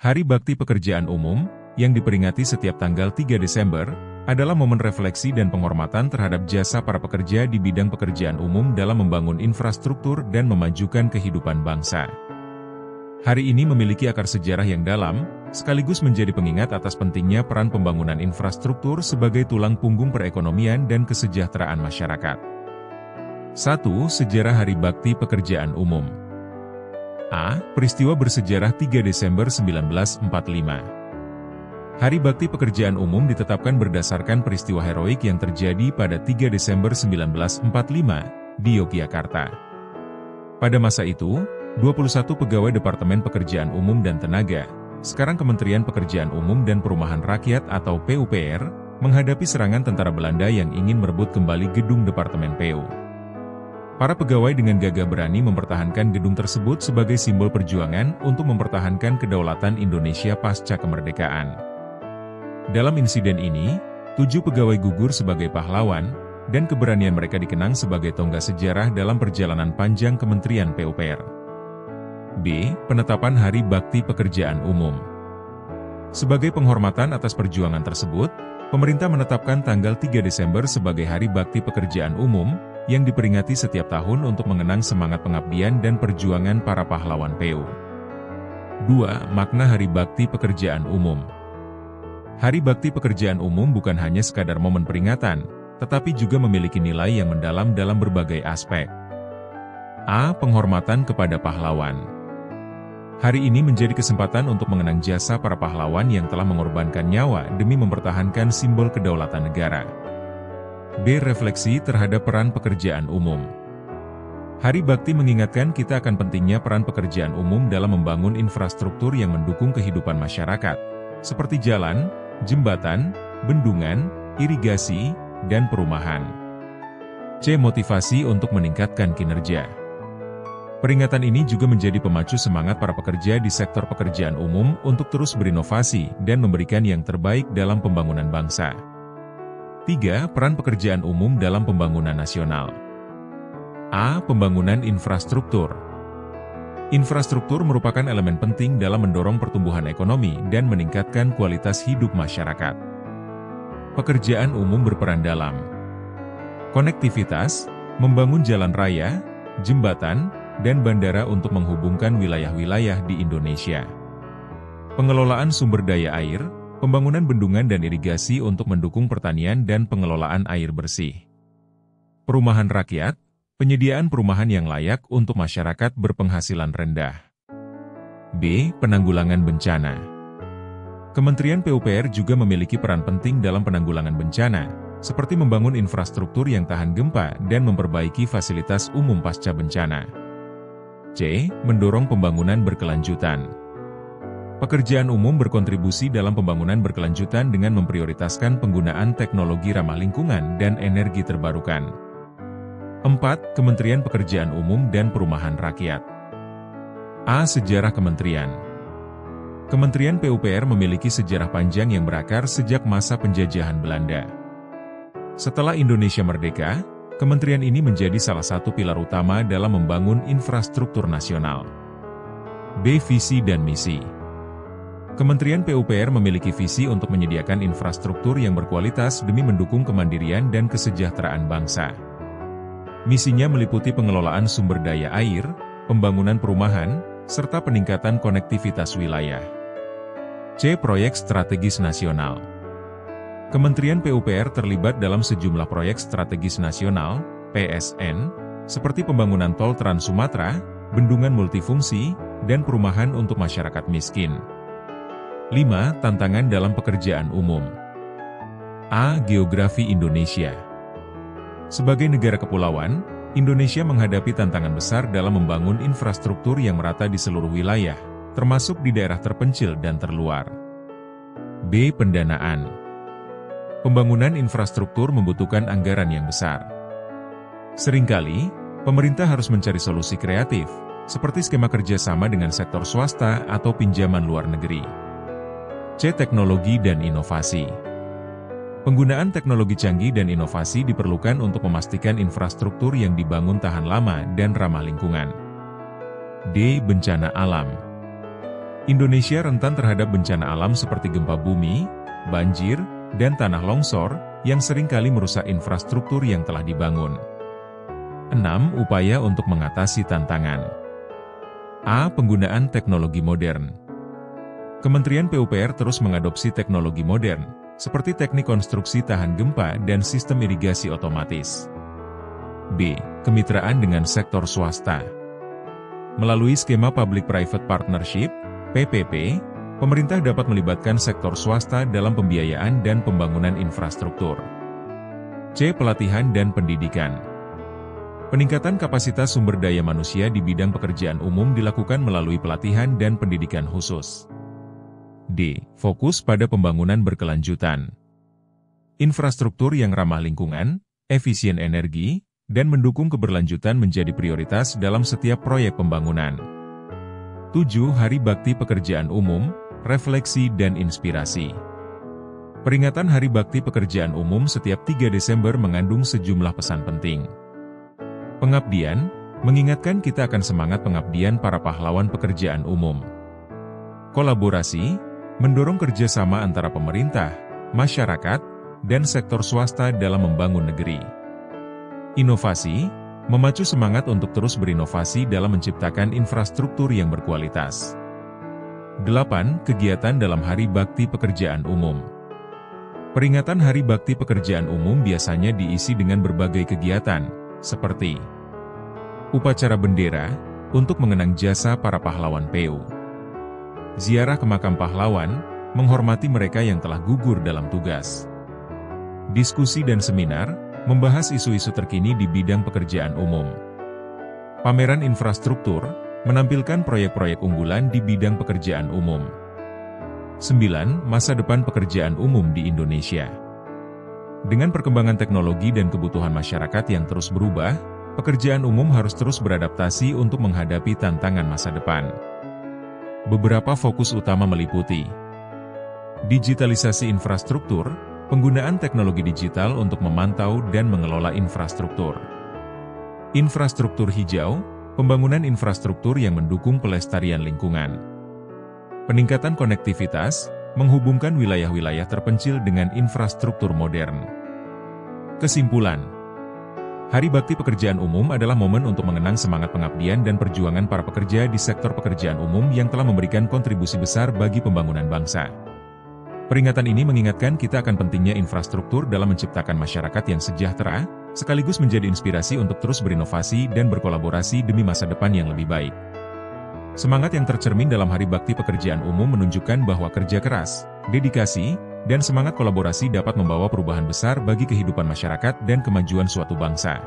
Hari Bakti Pekerjaan Umum, yang diperingati setiap tanggal 3 Desember, adalah momen refleksi dan penghormatan terhadap jasa para pekerja di bidang pekerjaan umum dalam membangun infrastruktur dan memajukan kehidupan bangsa. Hari ini memiliki akar sejarah yang dalam, sekaligus menjadi pengingat atas pentingnya peran pembangunan infrastruktur sebagai tulang punggung perekonomian dan kesejahteraan masyarakat. 1. Sejarah Hari Bakti Pekerjaan Umum. A. Peristiwa bersejarah 3 Desember 1945. Hari Bakti Pekerjaan Umum ditetapkan berdasarkan peristiwa heroik yang terjadi pada 3 Desember 1945 di Yogyakarta. Pada masa itu, 21 pegawai Departemen Pekerjaan Umum dan Tenaga, sekarang Kementerian Pekerjaan Umum dan Perumahan Rakyat atau PUPR, menghadapi serangan tentara Belanda yang ingin merebut kembali gedung Departemen PU. Para pegawai dengan gagah berani mempertahankan gedung tersebut sebagai simbol perjuangan untuk mempertahankan kedaulatan Indonesia pasca kemerdekaan. Dalam insiden ini, 7 pegawai gugur sebagai pahlawan, dan keberanian mereka dikenang sebagai tonggak sejarah dalam perjalanan panjang Kementerian PUPR. B. Penetapan Hari Bakti Pekerjaan Umum. Sebagai penghormatan atas perjuangan tersebut, pemerintah menetapkan tanggal 3 Desember sebagai Hari Bakti Pekerjaan Umum, yang diperingati setiap tahun untuk mengenang semangat pengabdian dan perjuangan para pahlawan PU. 2. Makna Hari Bakti Pekerjaan Umum. Hari Bakti Pekerjaan Umum bukan hanya sekadar momen peringatan, tetapi juga memiliki nilai yang mendalam dalam berbagai aspek. A. Penghormatan kepada pahlawan. Hari ini menjadi kesempatan untuk mengenang jasa para pahlawan yang telah mengorbankan nyawa demi mempertahankan simbol kedaulatan negara. B. Refleksi terhadap peran pekerjaan umum. Hari Bakti mengingatkan kita akan pentingnya peran pekerjaan umum dalam membangun infrastruktur yang mendukung kehidupan masyarakat, seperti jalan, jembatan, bendungan, irigasi, dan perumahan. C. Motivasi untuk meningkatkan kinerja. Peringatan ini juga menjadi pemacu semangat para pekerja di sektor pekerjaan umum untuk terus berinovasi dan memberikan yang terbaik dalam pembangunan bangsa. 3. Peran pekerjaan umum dalam pembangunan nasional. A. Pembangunan infrastruktur. Infrastruktur merupakan elemen penting dalam mendorong pertumbuhan ekonomi dan meningkatkan kualitas hidup masyarakat. Pekerjaan umum berperan dalam konektivitas, membangun jalan raya, jembatan, dan bandara untuk menghubungkan wilayah-wilayah di Indonesia. Pengelolaan sumber daya air, pembangunan bendungan dan irigasi untuk mendukung pertanian dan pengelolaan air bersih. Perumahan rakyat, penyediaan perumahan yang layak untuk masyarakat berpenghasilan rendah. B. Penanggulangan bencana. Kementerian PUPR juga memiliki peran penting dalam penanggulangan bencana, seperti membangun infrastruktur yang tahan gempa dan memperbaiki fasilitas umum pasca bencana. C. Mendorong pembangunan berkelanjutan. Pekerjaan umum berkontribusi dalam pembangunan berkelanjutan dengan memprioritaskan penggunaan teknologi ramah lingkungan dan energi terbarukan. 4. Kementerian Pekerjaan Umum dan Perumahan Rakyat. A. Sejarah Kementerian. Kementerian PUPR memiliki sejarah panjang yang berakar sejak masa penjajahan Belanda. Setelah Indonesia merdeka, kementerian ini menjadi salah satu pilar utama dalam membangun infrastruktur nasional. B. Visi dan misi. Kementerian PUPR memiliki visi untuk menyediakan infrastruktur yang berkualitas demi mendukung kemandirian dan kesejahteraan bangsa. Misinya meliputi pengelolaan sumber daya air, pembangunan perumahan, serta peningkatan konektivitas wilayah. C. Proyek strategis nasional. Kementerian PUPR terlibat dalam sejumlah proyek strategis nasional, PSN, seperti pembangunan tol Trans Sumatera, bendungan multifungsi, dan perumahan untuk masyarakat miskin. 5. Tantangan dalam pekerjaan umum. A. Geografi Indonesia. Sebagai negara kepulauan, Indonesia menghadapi tantangan besar dalam membangun infrastruktur yang merata di seluruh wilayah, termasuk di daerah terpencil dan terluar. B. Pendanaan. Pembangunan infrastruktur membutuhkan anggaran yang besar. Seringkali, pemerintah harus mencari solusi kreatif, seperti skema kerjasama dengan sektor swasta atau pinjaman luar negeri. C. Teknologi dan inovasi. Penggunaan teknologi canggih dan inovasi diperlukan untuk memastikan infrastruktur yang dibangun tahan lama dan ramah lingkungan. D. Bencana alam. Indonesia rentan terhadap bencana alam seperti gempa bumi, banjir, dan tanah longsor, yang seringkali merusak infrastruktur yang telah dibangun. 6. Upaya untuk mengatasi tantangan. A. Penggunaan teknologi modern. Kementerian PUPR terus mengadopsi teknologi modern, seperti teknik konstruksi tahan gempa dan sistem irigasi otomatis. B. Kemitraan dengan sektor swasta. Melalui skema Public-Private Partnership, PPP, pemerintah dapat melibatkan sektor swasta dalam pembiayaan dan pembangunan infrastruktur. C. Pelatihan dan pendidikan. Peningkatan kapasitas sumber daya manusia di bidang pekerjaan umum dilakukan melalui pelatihan dan pendidikan khusus. D. Fokus pada pembangunan berkelanjutan. Infrastruktur yang ramah lingkungan, efisien energi, dan mendukung keberlanjutan menjadi prioritas dalam setiap proyek pembangunan. 7. Hari Bakti Pekerjaan Umum, Refleksi dan Inspirasi. Peringatan Hari Bakti Pekerjaan Umum setiap 3 Desember mengandung sejumlah pesan penting. Pengabdian, mengingatkan kita akan semangat pengabdian para pahlawan pekerjaan umum. Kolaborasi, mendorong kerjasama antara pemerintah, masyarakat, dan sektor swasta dalam membangun negeri. Inovasi, memacu semangat untuk terus berinovasi dalam menciptakan infrastruktur yang berkualitas. 8. Kegiatan dalam Hari Bakti Pekerjaan Umum. Peringatan Hari Bakti Pekerjaan Umum biasanya diisi dengan berbagai kegiatan, seperti upacara bendera, untuk mengenang jasa para pahlawan PU. Ziarah ke makam pahlawan, menghormati mereka yang telah gugur dalam tugas. Diskusi dan seminar, membahas isu-isu terkini di bidang pekerjaan umum. Pameran infrastruktur, menampilkan proyek-proyek unggulan di bidang pekerjaan umum. 9. Masa depan pekerjaan umum di Indonesia. Dengan perkembangan teknologi dan kebutuhan masyarakat yang terus berubah, pekerjaan umum harus terus beradaptasi untuk menghadapi tantangan masa depan. Beberapa fokus utama meliputi digitalisasi infrastruktur, penggunaan teknologi digital untuk memantau dan mengelola infrastruktur. Infrastruktur hijau, pembangunan infrastruktur yang mendukung pelestarian lingkungan. Peningkatan konektivitas, menghubungkan wilayah-wilayah terpencil dengan infrastruktur modern. Kesimpulan, Hari Bakti Pekerjaan Umum adalah momen untuk mengenang semangat pengabdian dan perjuangan para pekerja di sektor pekerjaan umum yang telah memberikan kontribusi besar bagi pembangunan bangsa. Peringatan ini mengingatkan kita akan pentingnya infrastruktur dalam menciptakan masyarakat yang sejahtera, sekaligus menjadi inspirasi untuk terus berinovasi dan berkolaborasi demi masa depan yang lebih baik. Semangat yang tercermin dalam Hari Bakti Pekerjaan Umum menunjukkan bahwa kerja keras, dedikasi, dan semangat kolaborasi dapat membawa perubahan besar bagi kehidupan masyarakat dan kemajuan suatu bangsa.